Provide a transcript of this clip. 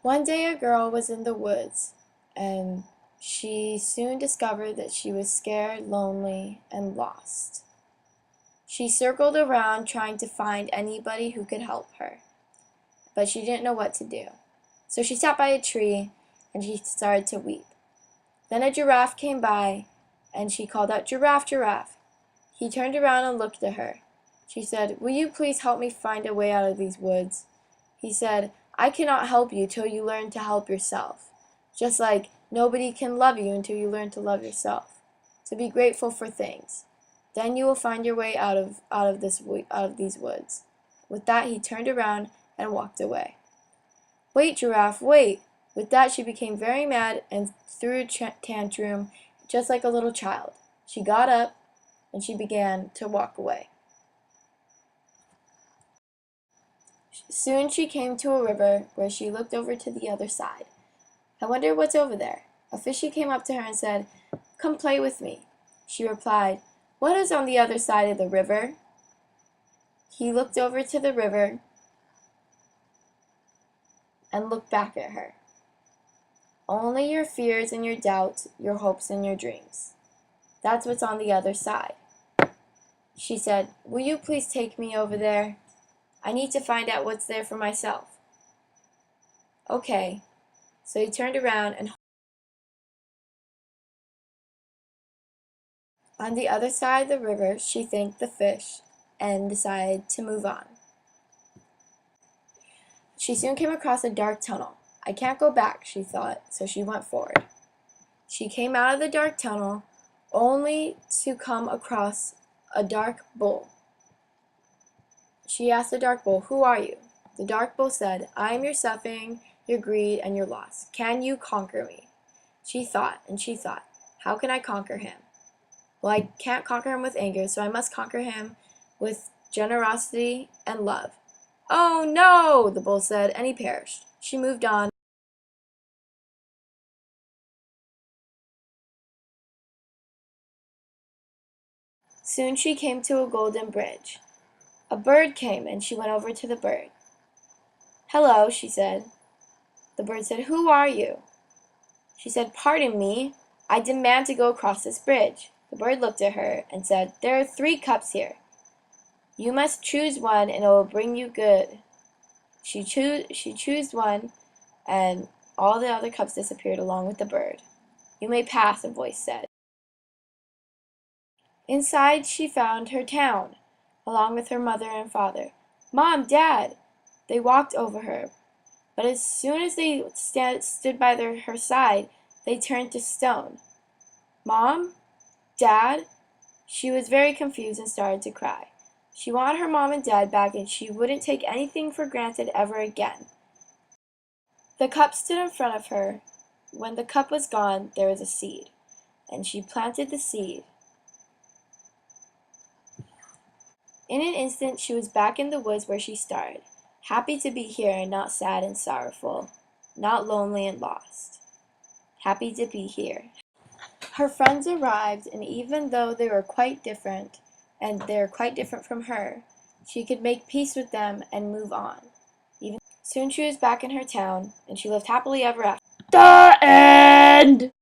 One day a girl was in the woods, and she soon discovered that she was scared, lonely, and lost. She circled around trying to find anybody who could help her, but she didn't know what to do. So she sat by a tree, and she started to weep. Then a giraffe came by, and she called out, "Giraffe, giraffe." He turned around and looked at her. She said, "Will you please help me find a way out of these woods?" He said, "I cannot help you till you learn to help yourself. Just like nobody can love you until you learn to love yourself. To be grateful for things. Then you will find your way out of these woods." With that, he turned around and walked away. "Wait, Giraffe, wait!" With that, she became very mad and threw a tantrum just like a little child. She got up and she began to walk away. Soon she came to a river where she looked over to the other side. "I wonder what's over there." A fishy came up to her and said, "Come play with me." She replied, "What is on the other side of the river?" He looked over to the river and looked back at her. "Only your fears and your doubts, your hopes and your dreams. That's what's on the other side." She said, "Will you please take me over there? I need to find out what's there for myself." "Okay." So he turned around and on the other side of the river she thanked the fish and decided to move on. She soon came across a dark tunnel. "I can't go back," she thought, so she went forward. She came out of the dark tunnel only to come across a dark bull. She asked the dark bull, "Who are you?" The dark bull said, "I am your suffering, your greed, and your loss. Can you conquer me?" She thought, "How can I conquer him? Well, I can't conquer him with anger, so I must conquer him with generosity and love." "Oh no!" the bull said, and he perished. She moved on. Soon she came to a golden bridge. A bird came, and she went over to the bird. "Hello," she said. The bird said, "Who are you?" She said, "Pardon me, I demand to go across this bridge." The bird looked at her and said, "There are 3 cups here. You must choose one and it will bring you good." She chose one, and all the other cups disappeared along with the bird. "You may pass," a voice said. Inside she found her town, along with her mother and father. "Mom, Dad!" They walked over her, but as soon as they stood by her side, they turned to stone. "Mom? Dad?" She was very confused and started to cry. She wanted her mom and dad back, and she wouldn't take anything for granted ever again. The cup stood in front of her. When the cup was gone, there was a seed, and she planted the seed. In an instant she was back in the woods where she started, happy to be here and not sad and sorrowful, not lonely and lost. Happy to be here. Her friends arrived, and even though they were quite different, and they're quite different from her, she could make peace with them and move on. Soon she was back in her town, and she lived happily ever after. The end!